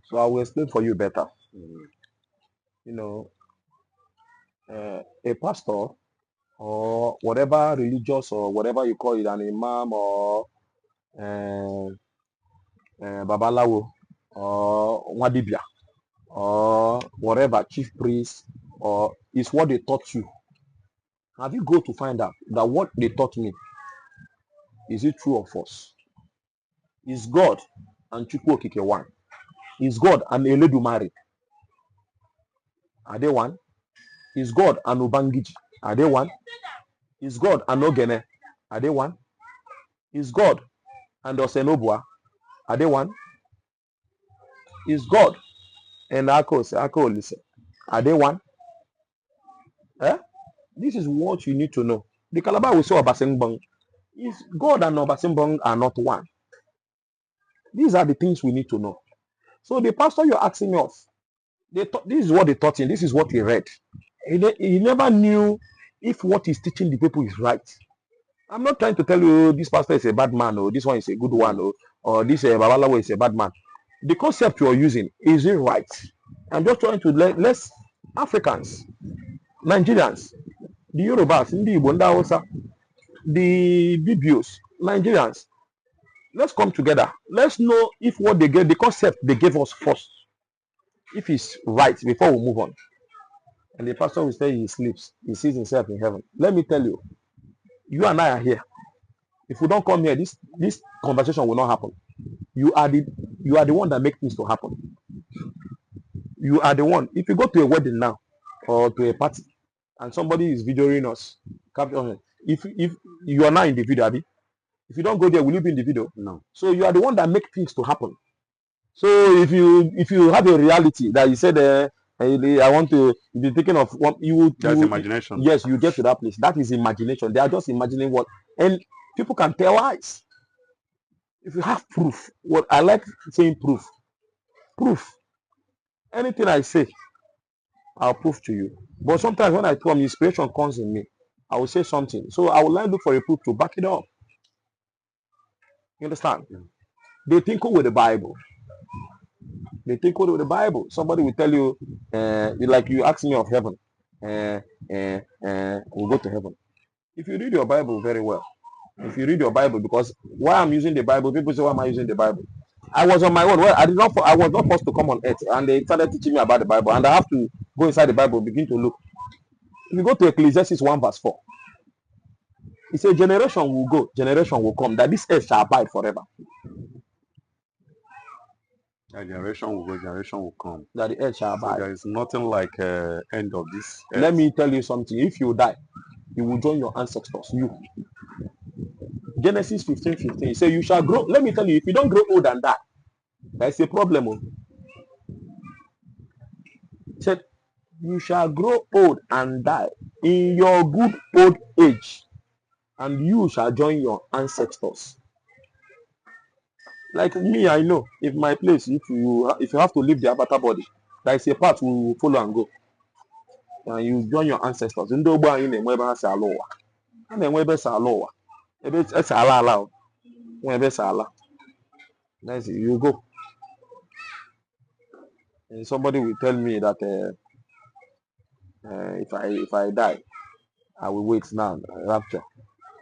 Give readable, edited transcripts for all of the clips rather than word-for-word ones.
So I will explain for you better. Mm. You know, a pastor or whatever religious or whatever you call it, an imam or uh, babalawo or wadibia or whatever chief priest or is what they taught you. Have you go to find out that what they taught me, is it true or false? Is God and Chukwu Okike one? Is God and Eledumare? Are they one? Is God and Ubangiji? Are they one? Is God and Ogene? Are they one? Is God and Osenobua? Are they one? Is God and Ako Olise? Are they one? Eh? This is what you need to know. The Calabar we saw Obasangbong. Is God and Obasangbong are not one. These are the things we need to know. So the pastor you're asking me of, this is what they taught him. This is what he read. He never knew if what he's teaching the people is right. I'm not trying to tell you this pastor is a bad man or this one is a good one or this Babalawo is a bad man. The concept you're using, is it right? I'm just trying to let less Africans, Nigerians, the Yorubas, the Igbo, the Hausa, the Bibios, Nigerians, let's come together. Let's know if what they get, the concept they gave us first, if it's right before we move on. And the pastor will say he sleeps, he sees himself in heaven. Let me tell you, you and I are here. If we don't come here, this conversation will not happen. You are the one that make things to happen. You are the one. If you go to a wedding now or to a party and somebody is videoing us, capture if you are not in the video, Abi, if you don't go there, will you be in the video? No. So you are the one that make things to happen. So if you have a reality that you said I want to be thinking of one, That's imagination. yes, you get to that place. That is imagination. They are just imagining what, and people can tell lies. If you have proof, what I like saying proof. Anything I say, I'll prove to you. But sometimes when I come, inspiration comes in me. I will say something. So I will like look for a proof to back it up. You understand? Yeah. They think with the Bible. They take hold of the Bible. Somebody will tell you, like you ask me of heaven, we'll go to heaven. If you read your Bible very well, if you read your Bible, because why I'm using the Bible, people say, why am I using the Bible? I was on my own. Well, I was not forced to come on earth, and they started teaching me about the Bible, and I have to go inside the Bible, begin to look. If you go to Ecclesiastes 1 verse 4, it says, generation will go, generation will come, that this earth shall abide forever. A generation will go, generation will come. That the earth shall So abide. there is nothing like end of this earth. Let me tell you something. If you die, you will join your ancestors. You. Genesis 15:15. He said, you shall grow. Let me tell you, if you don't grow old and die, there's a problem. He said, you shall grow old and die in your good old age, and you shall join your ancestors. Like me, I know if my place, if you have to leave the avatar body, there is a path we will follow and go. And you join your ancestors. Ndị ogbo anyị na-enwe ebe ha si ala ụwa. Ha na-enwe ebe si ala ụwa. Ebe esi ala ala o. Nwe ebe si ala. That's it. You go. And somebody will tell me that if I die, I will wait now. Rapture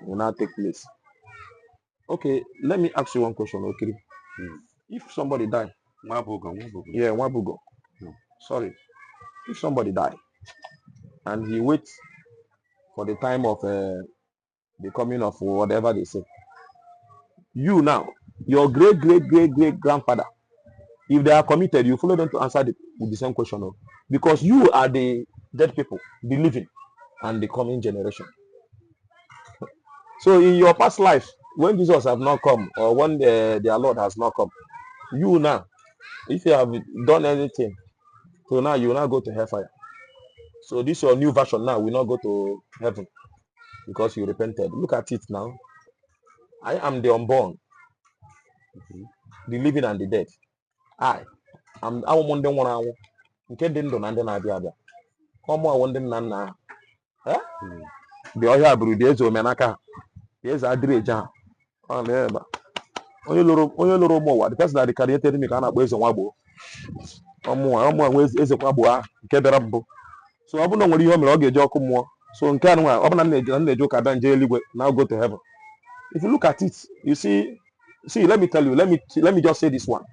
will now take place. Okay, let me ask you one question, okay? If somebody die, Wabugo. yeah, Wabugo. No. Sorry. If somebody die and he waits for the time of the coming of whatever they say, you now, your great grandfather, if they are committed, you follow them to answer with the same question, no? Because you are the dead people, the living, and the coming generation. So in your past life, when Jesus have not come, or when their Lord has not come, you now, if you have done anything, so now you will not go to hellfire. So this your new version now will not go to heaven because you repented. Look at it now. I am the unborn, the living and the dead. I am our Monday one hour. Nke dị ndụ na ndị na-abịa abịa. Ọmụ awụ ndị nna nna ha. Dị ọhịa bụrụ dị eze omenaka ha. Dị eze adịrị eje ha. Ọ na-ebe. onye lụrụ ụmụ ụwa the person that created me ka a na-akpọ eze nwagbo ọmụnwa nwe eze nwagbo ahụ nke bịara mbụ so ọ bụrụ na o nwere ihe o mere ọ ga-eji ọkụ mmụọ so nke a nwa ọ bụrụ na na-eji ụka bịa nje eluigwe now go to heaven. If you look at it, you see, let me tell you, let me just say this one.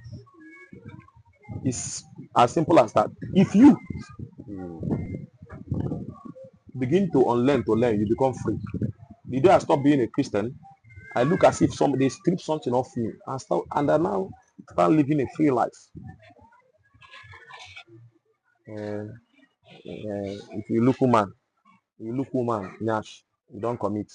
It's as simple as that. If you begin to unlearn to learn, you become free. The day I stop being a Christian, I look as if somebody stripped something off me and I now start living a free life. If you look woman, nyash, you don't commit.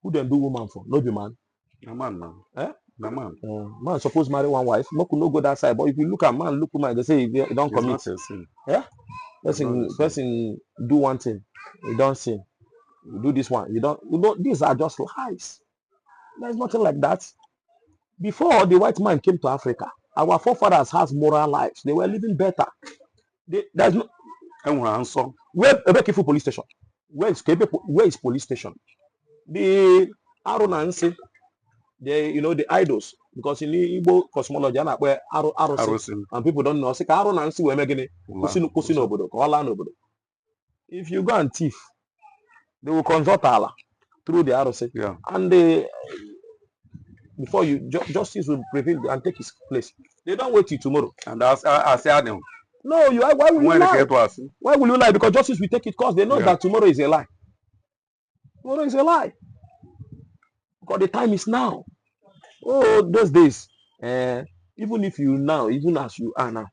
Who then do woman for? No be man. No man now. Eh? No man. Man supposed marry one wife. No could no go that side. But if you look at man, look woman, they say you don't commit. It's not a sin. Yeah? Person do one thing, you don't sin. You do this one, you don't. You know, these are just lies. There's nothing like that. Before the white man came to Africa, our forefathers had moral lives. They were living better. There's no. Where Ebekifu police station? Where is police station? The Arunansi, the idols, because in Igbo cosmology, where and people don't know. If you go and thief, they will consult Allah through the Arose. Yeah. And before you justice will prevail and take his place. They don't wait till tomorrow. And I say them. No, why will you lie? Why will you lie? Because justice will take it because they know that tomorrow is a lie. Tomorrow is a lie. Because the time is now. Oh, those days. Even as you are now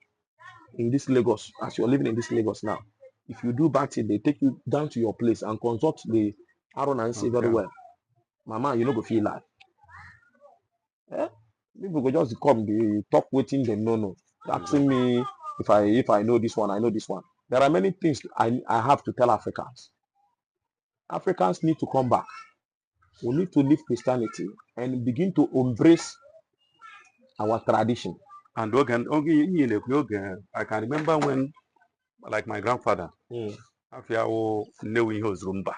in this Lagos, as you're living in this Lagos now, if you do bad thing, they take you down to your place and consult the Aaron and say very well. Mama, you know go feel like. People go just come, they talk waiting them no. Asking me if I know this one, I know this one. There are many things I have to tell Africans. Africans need to come back. We need to leave Christianity and begin to embrace our tradition. And I can remember when, like my grandfather, Afiao knew he was Rumba.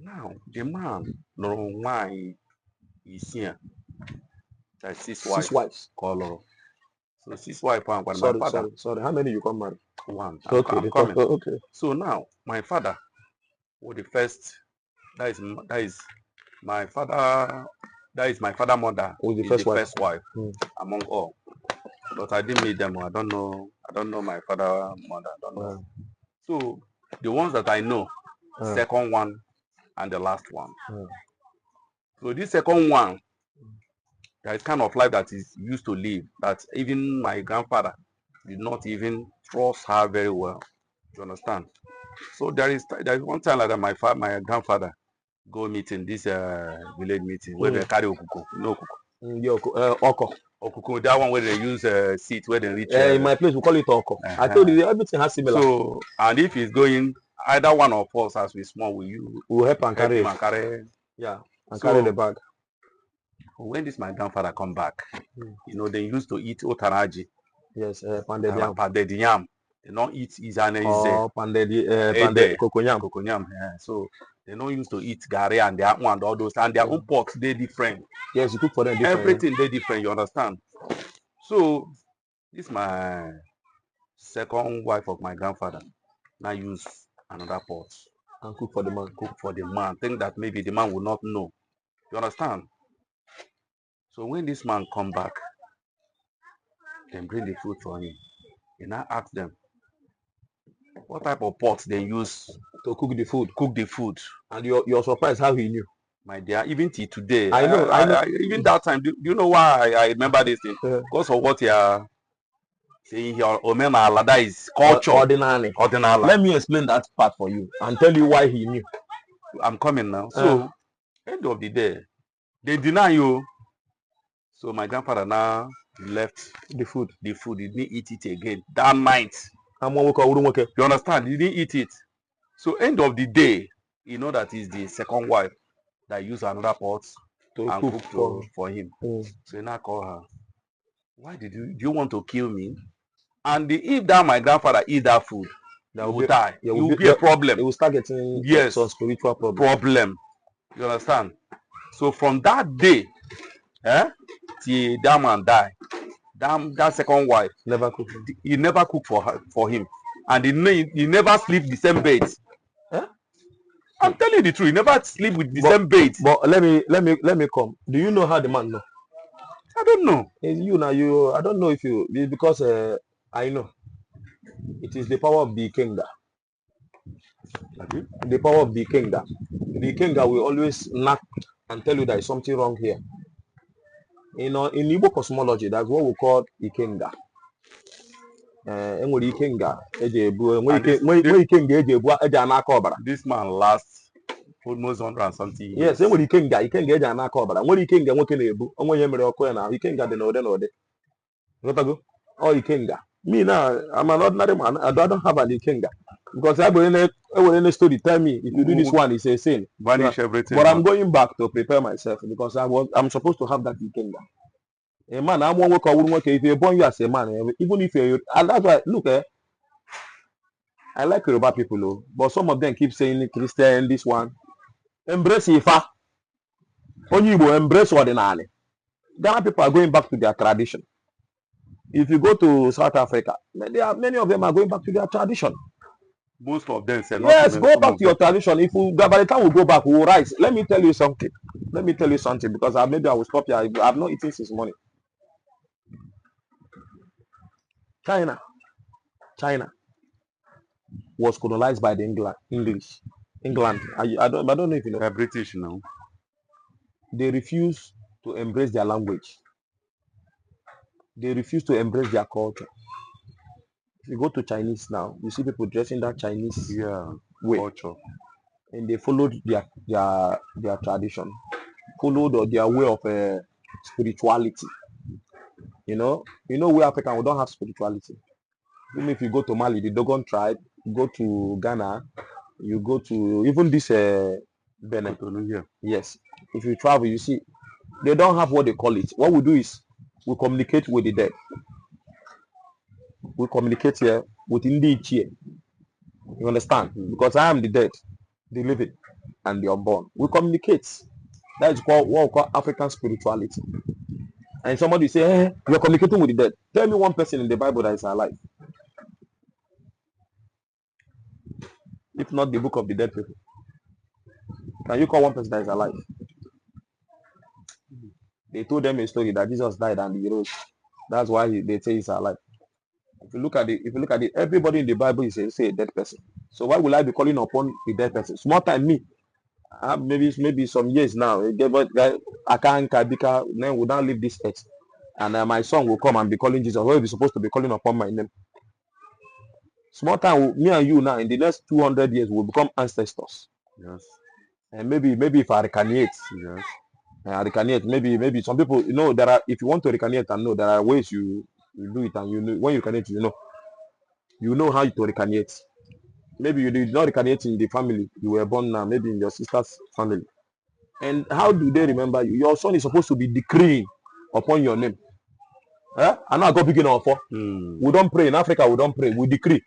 Now, the man, no why is here. That's six wives. Color. So 6 wives. Sorry. How many you come marry? One. Okay. I'm coming. Okay. So now, my father was the first. That is my father. That is my father mother. Who is the first wife among all. But I didn't meet them. I don't know my father mother. I don't know. So the ones that I know, second one and the last one. So this second one, there is kind of life that is used to live that even my grandfather did not even trust her very well. You understand? So there is one time like that my grandfather go meeting this village meeting where they carry okuko. You know okuko? Okuko, that one where they use seat where they reach. In my place we call it oko. I told you everything has similar. So and if he's going, either one of us as we small, we'll help and carry. Carry the bag. When this my grandfather come back, they used to eat otaraji. Yes, pounded yam. They don't eat izane. Cocoyam. So they don't used to eat gari and their one and all those, and their own pots they different. Yes, you cook for them different. Everything they different. You understand? So this my second wife of my grandfather now use another pot and cook for the man. Think that maybe the man will not know. You understand? So when this man come back, then bring the food for him. He now ask them what type of pots they use to cook the food. And you're surprised how he knew. My dear, even till today. I know. Even that time, do you know why I remember this thing? Because of what you are saying here. Omema Alada is culture. Ordinary. Let me explain that part for you and tell you why he knew. I'm coming now. So, end of the day, they deny you. So my grandfather now left the food. He didn't eat it again that night. You understand? He didn't eat it. So end of the day, you know that is the second wife that used another pot to cook for him. So he now call her. Why do you want to kill me? And if that my grandfather eat that food, that will die. It will be a problem. It will start getting some spiritual problem. You understand? So from that day, till that man die, that second wife, Never cook. he never cook for him. And he never sleep the same bed. Huh? I'm telling you the truth. He never sleep with the same bed. But let me come. Do you know how the man know? I don't know. It's you now. I don't know if you, because I know. It is the power of the Ikenga. Okay. The power of the Ikenga. The Ikenga will always knock and tell you there is something wrong here. You know, in Igbo cosmology, that's what we call Ikenga. Enwere Ikenga eji ebu, enwere Ikenga eji ebu eji anaka ọbara. This man lasts almost 100 and something years. Yes, enwere Ikenga eji anaka ọbara. Nwere Ikenga nwoke na-ebu, onwe ihe mere ọkụ ya na Ikenga dị n'ụdị n'ụdị. Ghọtago? Ọ Ikenga. Me now, I'm an ordinary man. I don't have an Ikenga. Because I will in a story tell me if you do this one, it's a sin. Vanish everything. But I'm going back to prepare myself because I'm supposed to have that Ikenga. A man, I'm one work, I wouldn't work if you're born you as a man, even if you're, and that's why look, I like Yoruba people, though, but some of them keep saying Christian, this one. Embrace Ifa. Only will embrace ordinary. Ghana people are going back to their tradition. If you go to South Africa, many of them are going back to their tradition. Most of them say yes, go back to your tradition. If we, by the time we go back, we will rise. Let me tell you something. Because maybe I will stop here. I've not eaten since morning. China was colonized by the English. England. I don't know if you know. They're British now. They refuse to embrace their language. They refuse to embrace their culture. If you go to Chinese now, you see people dressing that Chinese way. Culture. And they followed their tradition, followed their way of spirituality. You know, we African, we don't have spirituality. Even if you go to Mali, the Dogon tribe, you go to Ghana, you go to even this Benin. Yes. If you travel, you see, they don't have what they call it. What we do is we communicate with the dead. We communicate here with Indichie. You understand? Because I am the dead, the living, and the unborn. We communicate. That is what we call African spirituality. And somebody say, hey, you're communicating with the dead. Tell me one person in the Bible that is alive. If not the book of the dead people. Can you call one person that is alive? They told them a story that Jesus died and he rose. That's why they say he's alive. If you look at it, everybody in the Bible is a dead person. So why will I be calling upon the dead person? Small time me. Maybe some years now. Akan Kabika, then will not leave this earth. And my son will come and be calling Jesus. Why will be supposed to be calling upon my name? Small time, me and you now in the next 200 years will become ancestors. Yes. And maybe if I recarnate, yes. Recarnate, maybe some people, you know, there are, if you want to recarnate and know, there are ways you do it, and you know when you recarnate, you know how to recarnate. Maybe you did not reincarnate in the family you were born now, maybe in your sister's family. And how do they remember you? Your son is supposed to be decreeing upon your name. And I go begin offer. We don't pray in Africa. We don't pray. We decree.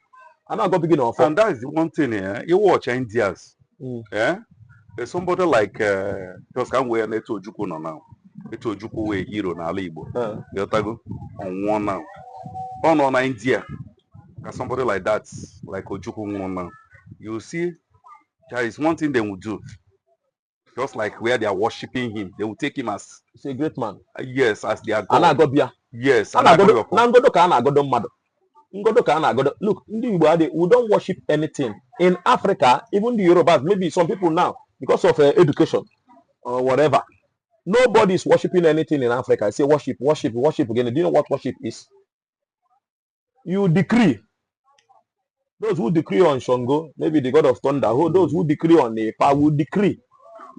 And I go begin offer. And that is the one thing. You watch Indians. There's somebody like just can't wear Neto Ojukwu now. Neto Ojukwu we hero na Igbo. You tago on one now. On India. Somebody like that, like Ojukwu now. You see, there is one thing they will do. Just like where they are worshiping him, they will take him as a great man. Yes, as their God. Yes. Look, we don't worship anything. In Africa, even the Yorubas, maybe some people now, because of education or whatever, nobody is worshiping anything in Africa. I say worship again. Do you know what worship is? You decree. Those who decree on Shango, maybe the god of thunder, those who decree on Nepa, will decree.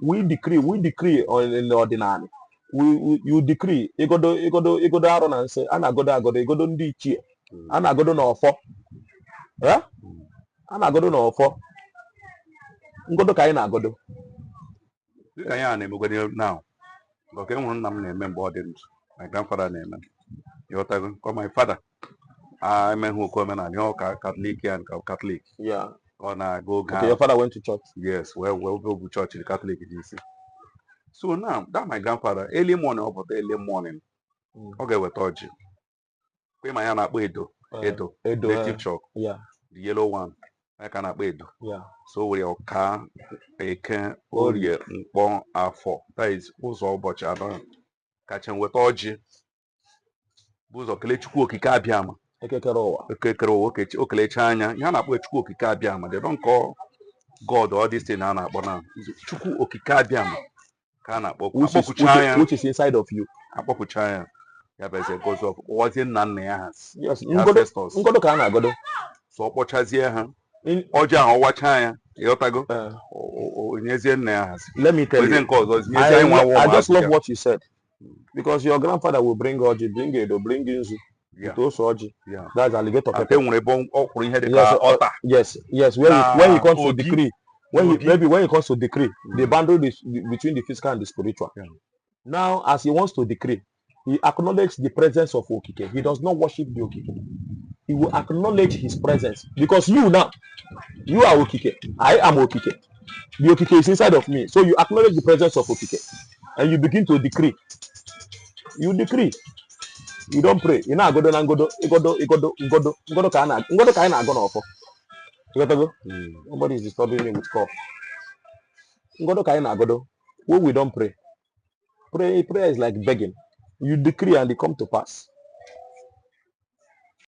We decree on in the ordinary. You decree. Igodo Aaron and say, Anagodo ndi ichie. Anagodo no ofo. Anagodo no ofo. Ngodo ka na agodo. Dika ya na emegwede now. Okay, one nam na eme mgbe my grandfather na eme. You got my father. I mean who come and you Catholic and Catholic. Yeah. Or na go. Okay, your father went to church. Yes, well go to church in the Catholic DC. So now, that my grandfather, early morning, up at early morning, okay, with Oji. We my na-akpọ Edo, Edo, native chalk, yeah, the yellow one. I can akpọ Edo. yeah. So we ọka, eke, orie, mkpọ, afọ. That is ụzọ ụbọchị anọ. Kacha weta ọjị. Bụ ụzọ kelee Chukwu okike abịama. Ekekere ụwa. Ekekere ụwa okelecha anya. Ihe a na-akpọ Chukwu okike abịama. They don't call God all this thing a na-akpọ na Chukwu okike abịama. Ka a na-akpọ. Which is inside of you. Akpọpụcha ya. Ya bụ eze goes off. Ụwazie nna nna ya ha. Yes, ngodo ka a na-agodo. So ọ kpọchazie ha. Ọjị ahụ ọwacha ya. Ịghọtago? Onyezie nna ya ha. Let me tell you. I just love what you said. Because your grandfather will bring Oji, bring Edo, bring Inzu. Yeah. Also Oji. Yeah. That's alligator pepper. Yes. When he comes to decree, when he comes to decree, the boundary between the physical and the spiritual. Yeah. Now, as he wants to decree, he acknowledges the presence of Okike. He does not worship the Okike. He will acknowledge his presence. Because you now, you are Okike. I am Okike. The Okike is inside of me. So you acknowledge the presence of Okike. And you begin to decree. You decree. You don't pray. You know, godo ka na go ofo. You got to go. Nobody is disturbing me with call. Ngodo ka na godo. When we don't pray. Prayer is like begging. You decree and it come to pass.